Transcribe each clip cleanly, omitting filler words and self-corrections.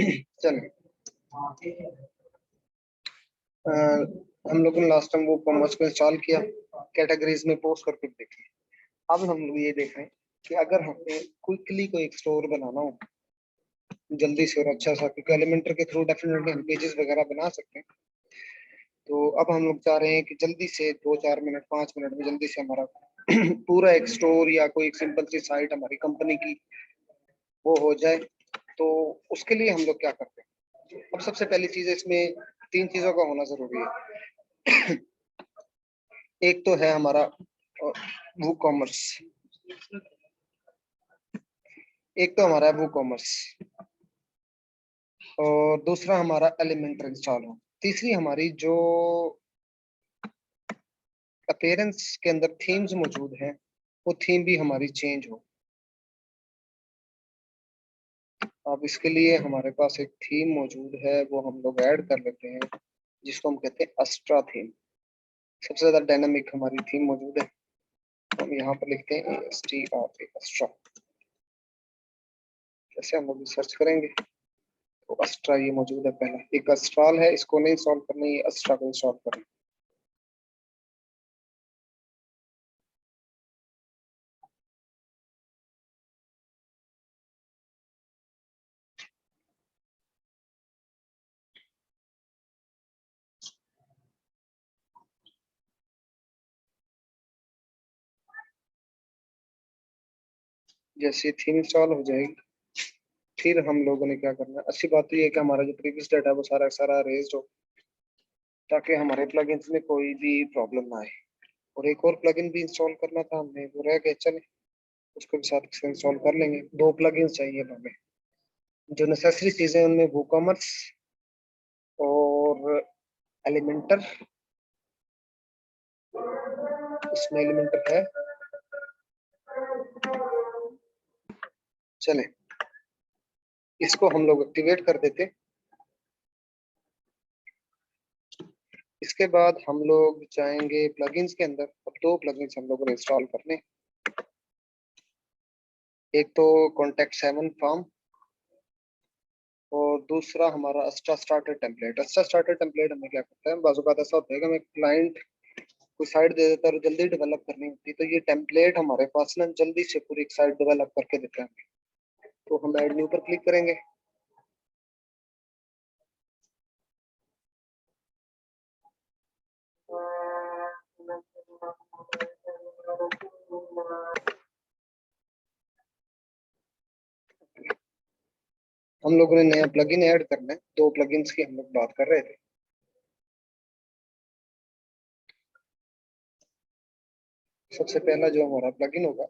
चलिए, हम लोगों ने लास्ट टाइम वो कॉमर्स को इंस्टॉल किया, कैटेगरीज में पोस्ट करके देखी। अब हम लोग ये देख रहे हैं कि अगर हमें क्विकली कोई एक स्टोर बनाना हो जल्दी से और अच्छा सा, क्योंकि एलिमेंटर के थ्रू डेफिनेटली हम पेजेस वगैरह बना सकते हैं। तो अब हम लोग चाह रहे हैं कि जल्दी से 2-4 मिनट 5 मिनट में जल्दी से हमारा पूरा एक स्टोर या कोई एक सिंपल सी साइट हमारी कंपनी की वो हो जाए। तो उसके लिए हम लोग क्या करते हैं? अब सबसे पहली चीज है, इसमें 3 चीजों का होना जरूरी है। एक तो है हमारा वो कॉमर्स, एक तो हमारा है वो कॉमर्स, और दूसरा हमारा एलिमेंटर इंस्टॉल हो। तीसरी हमारी जो अपीयरेंस के अंदर थीम्स मौजूद हैं वो थीम भी हमारी चेंज हो। अब इसके लिए हमारे पास एक थीम मौजूद है, वो हम लोग ऐड कर लेते हैं, जिसको हम कहते हैं अस्ट्रा थीम। सबसे ज्यादा डायनामिक हमारी थीम मौजूद है, हम यहाँ पर लिखते हैं ASTRA अस्ट्रा। जैसे हम लोग सर्च करेंगे तो अस्ट्रा ये मौजूद है। पहला एक अस्ट्राल है, इसको नहीं इंस्टॉल करना, ये अस्ट्रा को इंस्टॉल करना। जैसे थीम इंस्टॉल हो जाएगी, फिर हम लोगों ने क्या करना है, अच्छी बात तो ये है कि हमारा जो प्रीवियस डाटा है वो सारा सारा रेज्ड हो, ताकि हमारे प्लगइन्स में कोई भी प्रॉब्लम ना आए। और एक और प्लगइन भी इंस्टॉल करना था हमने, वो रह गया। चले उसको भी साथ इंस्टॉल कर लेंगे। 2 प्लगइन्स चाहिए हमें। जो नेसेसरी चीजें हैं उनमें वूकॉमर्स और एलिमेंटर। इसमें एलिमेंटर है। चले इसको हम लोग एक्टिवेट कर देते। इसके बाद हम लोग जाएंगे प्लगइन्स के अंदर। अब 2 प्लगइन्स हम लोगों ने इंस्टॉल करने। एक तो कॉन्टेक्ट 7 फॉर्म और दूसरा हमारा Astra starter template. Astra starter template हमें क्या करता है, बाजू का ऐसा होता है कि हमें क्लाइंट कोई साइट दे देता है और जल्दी डेवलप करनी होती है, तो ये टेम्पलेट हमारे पास ना जल्दी से पूरी एक साइट डेवलप करके देता है। तो हम ऐड न्यू पर क्लिक करेंगे। हम लोगों ने नया प्लगइन ऐड करना है। 2 प्लगइन्स की हम लोग बात कर रहे थे। सबसे पहला जो हमारा प्लगइन होगा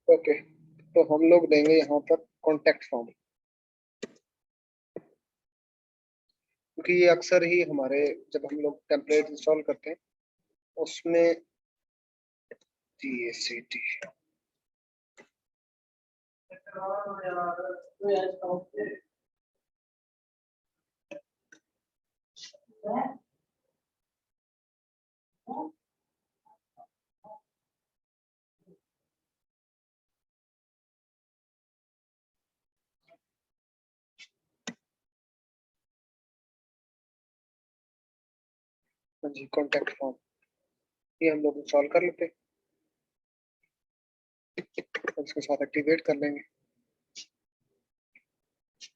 ओके, तो हम लोग देंगे यहाँ पर कॉन्टेक्ट फॉर्म, क्योंकि ये अक्सर ही हमारे जब हम लोग टेम्पलेट इंस्टॉल करते हैं उसमें GACT जी कॉन्टेक्ट फॉर्म ये हम लोग इंस्टॉल कर लेते हैं। उसके साथ एक्टिवेट कर लेंगे।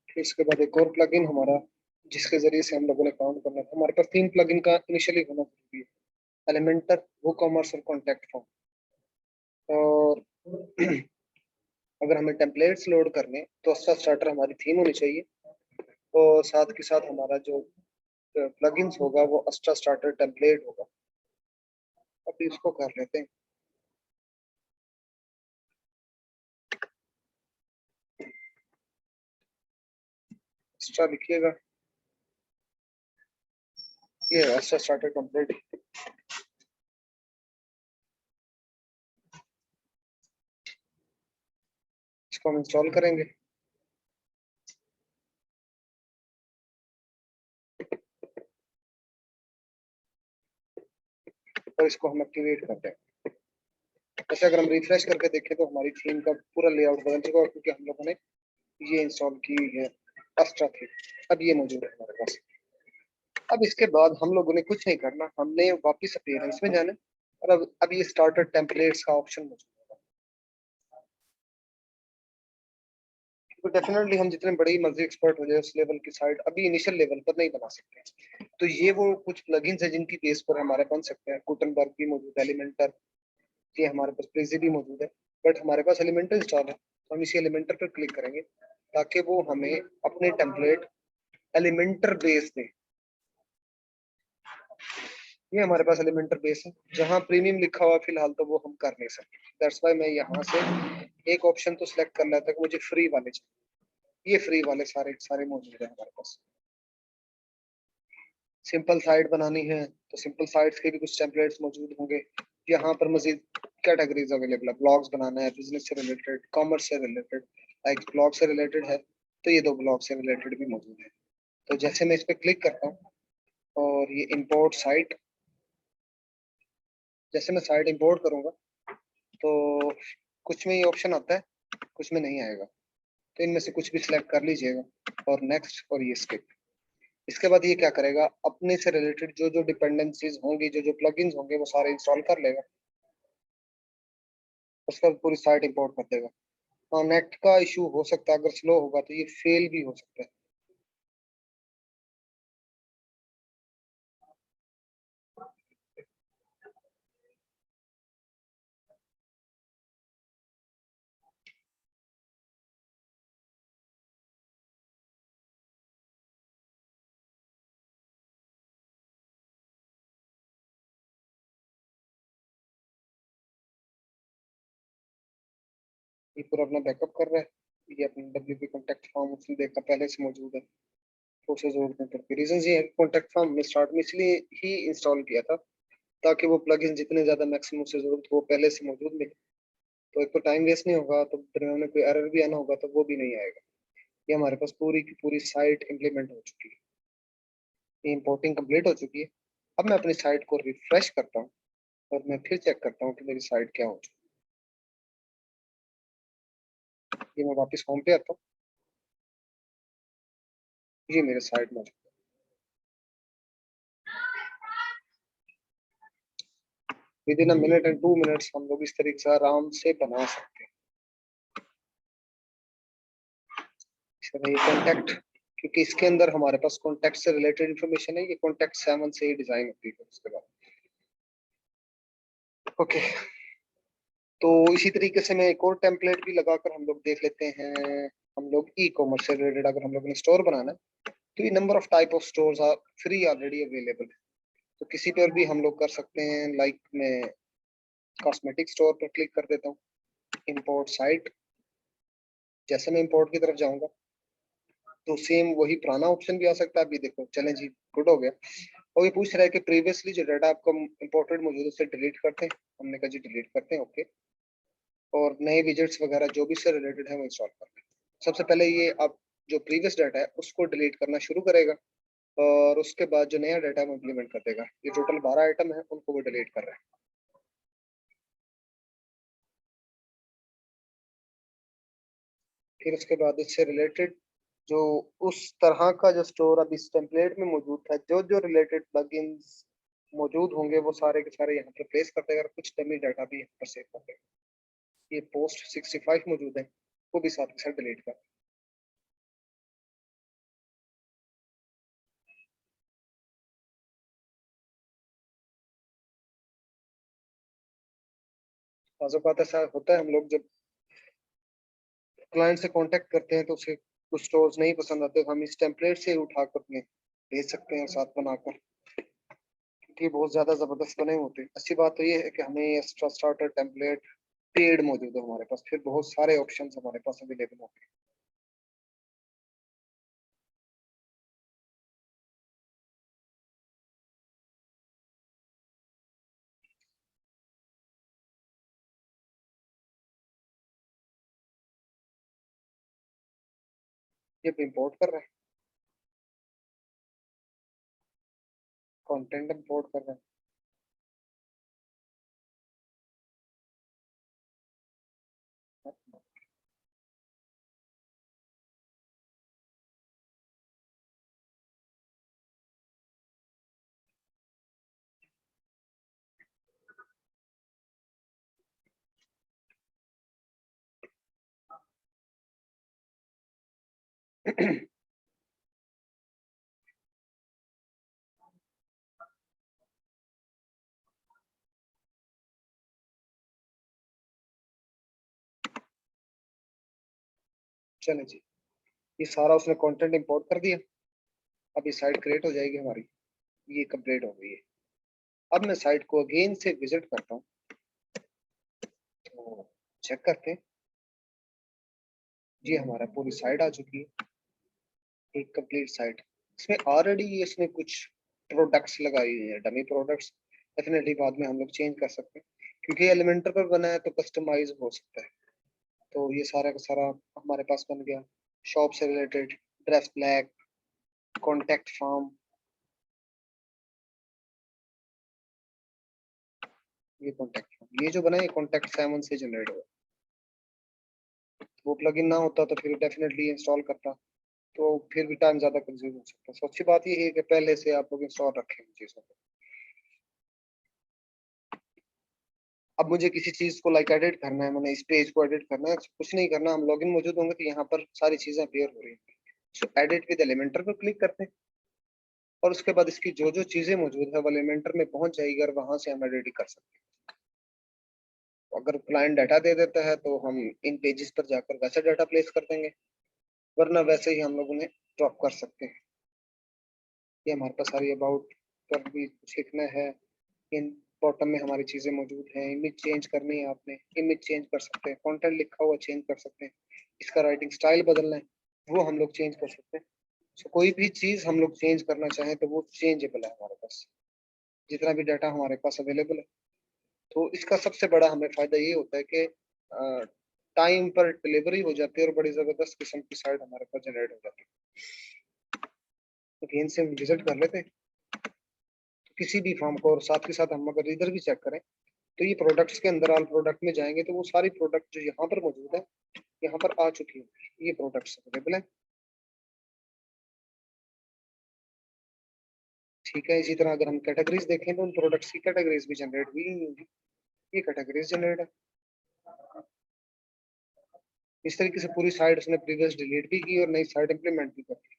फिर इसके बाद एक और प्लगइन हमारा जिसके जरिए से हम लोगों ने काम करना था। हमारे पास 3 प्लगइन का इनिशियली होना जरूरी है, एलिमेंटर, वूकॉमर्स और कॉन्टैक्ट फॉर्म। और अगर हमें टेम्पलेट्स लोड करने तो अच्छा स्टार्टर हमारी थीम होनी चाहिए, और साथ के साथ हमारा जो प्लगइन्स होगा वो अस्ट्रा स्टार्टर टेम्पलेट होगा। अभी इसको कर लेते हैं। अस्ट्रा लिखिएगा, ये अस्ट्रा स्टार्टर टेम्पलेट। इसको हम इंस्टॉल करेंगे। और इसको हम एक्टिवेट करते हैं। जैसे अगर हम रिफ्रेश करके देखें तो हमारी थीम का पूरा लेआउट बदल चुका है, क्योंकि हम लोगों ने ये इंस्टॉल की हुई है अस्ट्रा थीम। अब ये मौजूद है हमारे पास। अब इसके बाद हम लोगों ने कुछ नहीं करना, हमने वापस अपीयरेंस में जाना। और अब ये स्टार्टर टेम्पलेट्स का ऑप्शन मौजूद होगा। तो डेफिनेटली हम जितने बड़ी मर्जी एक्सपर्ट हो जाए उस लेवल की साइट अभी इनिशियल लेवल पर नहीं बना सकते। तो ये वो कुछ प्लगइन्स है जिनकी बेस पर हमारे बन सकते हैं। गुटनबर्ग भी मौजूद है, एलिमेंटर, ये हमारे पास प्रिजी भी मौजूद है। बट हमारे पास एलिमेंटर इंस्टॉल है, तो हम इसी एलिमेंटर पर क्लिक करेंगे ताकि वो हमें अपने टेम्पलेट एलिमेंटर बेस दे। ये हमारे पास एलिमेंटर बेस है, जहां प्रीमियम लिखा हुआ फिलहाल तो वो हम कर नहीं सकते। दैट्स व्हाई मैं यहाँ से एक ऑप्शन तो सिलेक्ट कर लेता हूँ कि मुझे फ्री वाले चाहिए। ये फ्री वाले सारे सारे मौजूद है हमारे पास। सिंपल साइट बनानी है तो सिंपल साइट्स के भी कुछ टेम्पलेट्स मौजूद होंगे। यहाँ पर मजीद कैटेगरीज अवेलेबल है। ब्लॉग्स बनाना है बिजनेस से रिलेटेड, कॉमर्स से रिलेटेड, लाइक ब्लॉग से रिलेटेड है तो ये 2 ब्लॉग से रिलेटेड भी मौजूद है। तो जैसे मैं इस पर क्लिक करता हूँ और ये इंपोर्ट साइट, जैसे मैं साइट इंपोर्ट करूंगा तो कुछ में ये ऑप्शन आता है, कुछ में नहीं आएगा। तो इनमें से कुछ भी सिलेक्ट कर लीजिएगा और नेक्स्ट और ये स्किप। इसके बाद ये क्या करेगा, अपने से रिलेटेड जो जो डिपेंडेंसीज होंगी, जो जो प्लगइन्स होंगे वो सारे इंस्टॉल कर लेगा। उसके बाद पूरी साइट इंपोर्ट कर देगा। हाँ, नेट का इशू हो सकता है, अगर स्लो होगा तो ये फेल भी हो सकता है। ये पूरा अपना बैकअप कर रहा है। ये अपना WP कॉन्टेक्ट फॉर्म उसने देखा पहले से मौजूद है, तो उसे जरूरत नहीं पड़ती। रीजन ये है, कॉन्टेक्ट फॉर्म में स्टार्ट में इसलिए ही इंस्टॉल किया था ताकि वो प्लगइन जितने ज्यादा मैक्सिमम से जरूरत हो वो पहले से मौजूद मिले। तो एक तो टाइम वेस्ट नहीं होगा, तो दरम्यान में कोई एरर भी आना होगा तो वो भी नहीं आएगा। ये हमारे पास पूरी की पूरी साइट इंप्लीमेंट हो चुकी है। ये इंपोर्टिंग कंप्लीट हो चुकी है। अब मैं अपनी साइट को रिफ्रेश करता हूँ और मैं फिर चेक करता हूँ कि मेरी साइट क्या हो चुकी है। ये मैं वापस होम पे आता हूँ। ये मेरे साइट में with in a minute and 2 minutes हम लोग इस तरीके से आराम से बना सकते हैं। ये कॉन्टेक्ट, क्योंकि इसके अंदर हमारे पास कॉन्टेक्ट से रिलेटेड इंफॉर्मेशन है। ये कॉन्टेक्ट 7 से ही डिजाइन होती है उसके बाद। ओके, तो इसी तरीके से मैं एक और टेम्पलेट भी लगाकर हम लोग देख लेते हैं। हम लोग ई कॉमर्स से रिलेटेड अगर हम लोग ने स्टोर बनाना है तो ये number of type of stores are free already available है। तो किसी पर भी हम लोग कर सकते हैं। लाइक मैं कॉस्मेटिक स्टोर पर क्लिक कर देता हूँ, इंपोर्ट साइट। जैसे मैं इंपोर्ट की तरफ जाऊंगा तो सेम वही पुराना ऑप्शन भी आ सकता है। अभी देखो, चलें जी, गुड हो गया। और ये पूछ रहा है कि प्रीवियसली जो डाटा आपका इंपोर्टेड मौजूद है उसे डिलीट करते हैं। हमने कहा जी डिलीट करते हैं, ओके। और नए विजेट्स वगैरह जो भी इससे रिलेटेड है वो इंस्टॉल करते हैं। सबसे पहले ये अब जो प्रीवियस डाटा है उसको डिलीट करना शुरू करेगा, और उसके बाद जो नया डाटा है वो इम्प्लीमेंट कर देगा। ये टोटल 12 आइटम है, उनको वो डिलीट कर रहा है। फिर उसके बाद इससे रिलेटेड जो उस तरह का जो स्टोर अब इस टेम्पलेट में मौजूद था, जो जो रिलेटेड प्लगइन्स मौजूद होंगे वो सारे के सारे यहाँ पे प्लेस कर देगा, और कुछ डमी डाटा भी यहाँ पर सेव कर देगा। ये पोस्ट 65 मौजूद है, वो भी साथ के साथ डिलीट कर। बाज़ औक़ात ऐसा होता है, हम लोग जब क्लाइंट से कांटेक्ट करते हैं तो उसे कुछ स्टोर्स नहीं पसंद आते, तो हम इस टेम्पलेट से उठा कर अपने भेज सकते हैं साथ बनाकर, क्योंकि बहुत ज़्यादा ज़बरदस्त बने होते हैं। अच्छी बात तो ये है कि हमें एक्स्ट्रा स्टार्टर टेम्पलेट पेड मौजूद है हमारे पास, फिर बहुत सारे ऑप्शंस हमारे पास अवेलेबल होते हैं। ये इंपोर्ट कर रहा है, कंटेंट इंपोर्ट कर रहा है। चलें जी, ये सारा उसने कंटेंट इंपोर्ट कर दिया। अब ये साइट क्रिएट हो जाएगी हमारी, ये कंप्लीट हो गई है। अब मैं साइट को अगेन से विजिट करता हूँ, तो चेक करते हैं। जी हमारा पूरी साइट आ चुकी है, एक कंप्लीट साइट। इसमें ऑलरेडी इसमें कुछ प्रोडक्ट्स लगाई हुई है, डमी प्रोडक्ट्स। डेफिनेटली बाद में हम लोग चेंज कर सकते हैं, क्योंकि एलिमेंटर पर बना है तो कस्टमाइज हो सकता है। तो ये सारा का सारा हमारे पास बन गया। शॉप से related dress black, contact form, ये कॉन्टैक्ट फॉर्म, ये जो बना है कॉन्टैक्ट 7 से जनरेट हुआ। वो प्लगइन ना होता तो फिर डेफिनेटली इंस्टॉल करता, तो फिर भी टाइम ज्यादा कंज्यूम हो सकता है। तो अच्छी बात ये है कि पहले से आप लोग इंस्टॉल रखें इन चीजों को। अब मुझे किसी चीज को लाइक एडिट करना है, मैंने इस पेज को एडिट करना है, कुछ नहीं करना, हम लॉगिन मौजूद होंगे तो यहाँ पर सारी चीजें अपीयर हो रही हैं। सो एडिट विद एलिमेंटर पर क्लिक करते हैं, और उसके बाद इसकी जो जो चीजें मौजूद है वो एलिमेंटर में पहुंच जाएगी, और वहां से हम एडिट कर सकते हैं। तो अगर क्लाइंट डाटा दे देता है तो हम इन पेजेस पर जाकर वैसा डाटा प्लेस कर देंगे, वरना वैसे ही हम लोग उन्हें ड्रॉप कर सकते हैं। ये हमारे पास सारी अबाउट पर भी कुछ लिखना है। इन बॉटम में हमारी चीजें मौजूद हैं। इमेज चेंज करनी है आपने, इमेज चेंज कर सकते हैं। कंटेंट लिखा हुआ चेंज कर सकते हैं। इसका राइटिंग स्टाइल बदलना है, वो हम लोग चेंज कर सकते हैं। सो कोई भी चीज हम लोग चेंज करना चाहें तो वो चेंजेबल है हमारे पास, जितना भी डाटा हमारे पास अवेलेबल है। तो इसका सबसे बड़ा हमें फायदा ये होता है कि टाइम पर डिलीवरी हो जाती है, और बड़ी जबरदस्त किस्म की साइट हमारे पास जनरेट हो जाती है। तो अगेन से विजिट कर लेते हैं किसी भी फॉर्म को, और साथ के साथ हम अगर इधर भी चेक करें तो ये प्रोडक्ट्स के अंदर ऑल प्रोडक्ट में जाएंगे तो वो सारी प्रोडक्ट जो यहाँ पर मौजूद है यहाँ पर आ चुकी है। ये प्रोडक्ट्स अवेलेबल है, ठीक है। इसी तरह अगर हम कैटेगरीज देखें तो उन प्रोडक्ट्स की कैटेगरीज भी जनरेट हुई नहीं होगी, ये कैटेगरीज जनरेट है। इस तरीके से पूरी साइट उसने प्रीवियस डिलीट भी की और नई साइट इंप्लीमेंट भी कर दी।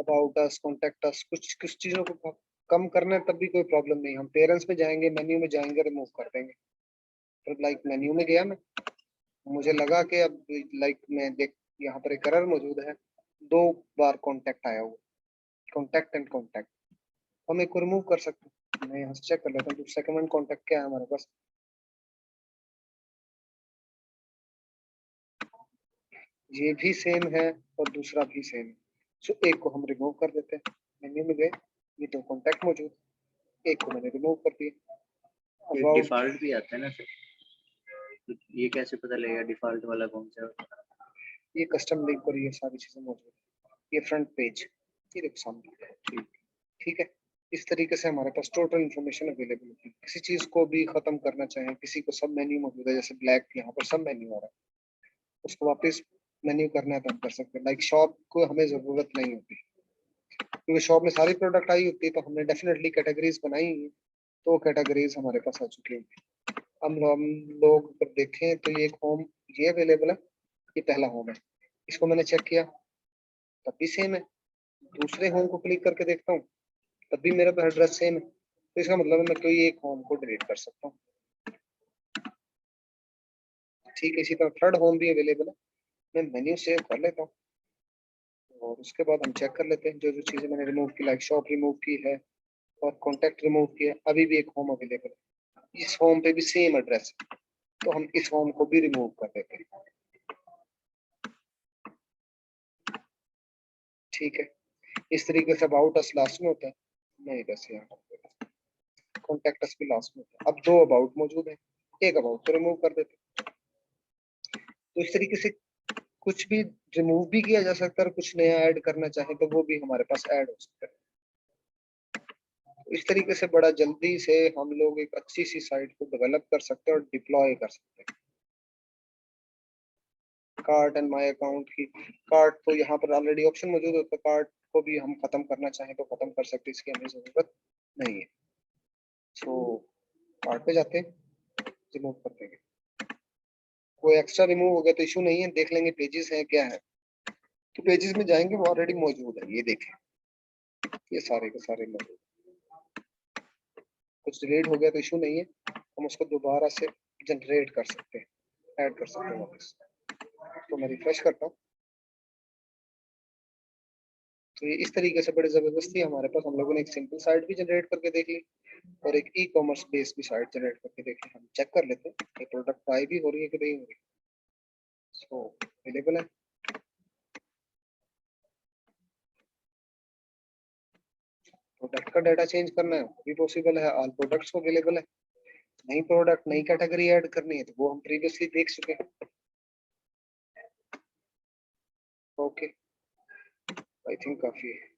अबाउट अस, कॉन्टेक्ट अस, कुछ कुछ चीजों को कम करना है तब भी कोई प्रॉब्लम नहीं, हम पेरेंट्स में जाएंगे, मेन्यू में जाएंगे, रिमूव कर देंगे। तो लाइक मेन्यू में गया मैं, मुझे लगा कि अब लाइक मैं देख यहाँ पर एक एरर मौजूद है, 2 बार कॉन्टेक्ट आया हुआ, कॉन्टेक्ट एंड कॉन्टेक्ट। हम एक को रिमूव कर सकते हैं। मैं यहाँ से चेक कर लेता हूँ सेकंड कॉन्टेक्ट क्या है हमारे पास। ये भी सेम है और दूसरा भी सेम है। सो एक को हम रिमूव कर देते हैं। मेन्यू में गए, ये 2 कॉन्टेक्ट मौजूद, एक को मैंने रिमूव कर दिया। एक अबाउट, डिफॉल्ट भी आता है ना सर, तो ये कैसे पता लगेगा डिफॉल्ट वाला कौन सा है? ये कस्टम लिंक पर ये सारी चीजें मौजूद है। ये फ्रंट पेज, ये देखो सामने, ठीक, ठीक है। इस तरीके से हमारे पास टोटल इन्फॉर्मेशन अवेलेबल होती है। किसी चीज को भी खत्म करना चाहें, किसी को सब मेन्यू मौजूद है, जैसे ब्लैक यहाँ पर सब मेन्यू आ रहा है, उसको वापस मेन्यू करना है तो हम कर सकते हैं। लाइक शॉप को हमें जरूरत नहीं होती, क्योंकि शॉप में सारी प्रोडक्ट आई होती है, तो हमने डेफिनेटली कैटेगरीज बनाई है, तो कैटेगरीज हमारे पास आ चुकी है। हम लोग अगर देखें तो ये एक होम, ये अवेलेबल है, ये पहला होम है। इसको मैंने चेक किया तब भी सेम है। दूसरे होम को क्लिक करके देखता हूँ तब भी मेरे पास एड्रेस सेम है। तो इसका मतलब है मैं कोई एक होम को डिलीट कर सकता हूँ। ठीक है, इसी तरह थर्ड होम भी अवेलेबल है। मैं मेन्यू सेव कर लेता हूँ और उसके बाद हम चेक कर लेते हैं जो जो चीजें मैंने रिमूव की, लाइक शॉप रिमूव की है और कॉन्टेक्ट रिमूव किया, अभी भी एक होम अवेलेबल है। इस होम पे भी सेम एड्रेस है, तो हम इस होम को भी रिमूव कर देते हैं। ठीक है, इस तरीके से अबाउट अस लास्ट में होता है, नहीं वैसे यहाँ कॉन्टेक्ट अस भी लास्ट में होता है। अब 2 अबाउट मौजूद है, एक अबाउट को रिमूव कर देते हैं। तो इस तरीके से कुछ भी रिमूव भी किया जा सकता है और कुछ नया ऐड करना चाहे तो वो भी हमारे पास ऐड हो सकता है। इस तरीके से बड़ा जल्दी से हम लोग एक अच्छी सी साइट को डेवलप कर सकते हैं और डिप्लॉय कर सकते हैं। कार्ट एंड माय अकाउंट की, कार्ट तो यहाँ पर ऑलरेडी ऑप्शन मौजूद होता है, कार्ट को भी हम खत्म करना चाहें तो खत्म कर सकते हैं, इसकी हमें जरूरत नहीं है। सो कार्ट पे जाते हैं, रिमूव कर देंगे। कोई एक्स्ट्रा रिमूव हो गया तो इशू नहीं है, देख लेंगे पेजेस है क्या है, तो पेजेस में जाएंगे वो ऑलरेडी मौजूद है, ये देखें ये सारे के सारे मौजूद। कुछ डिलीट हो गया तो इशू नहीं है, हम उसको दोबारा से जनरेट कर सकते हैं, ऐड कर सकते हैं वापस। तो मैं रिफ्रेश करता हूँ, तो ये इस तरीके से बड़ी जबरदस्ती हमारे पास, हम लोगों ने एक सिंपल साइट भी जनरेट करके देख ली और एक ई कॉमर्स बेस्ड भी साइट जनरेट करके देख ली। हम चेक कर लेते हैं कि प्रोडक्ट बाय भी हो रही है कि नहीं हो रही। सो अवेलेबल है, प्रोडक्ट का डाटा चेंज करना है वो भी पॉसिबल है, ऑल प्रोडक्ट्स को अवेलेबल है। नई प्रोडक्ट नई कैटेगरी ऐड करनी है तो वो हम प्रीवियसली देख चुके हैं। ओके, आई थिंक काफी है।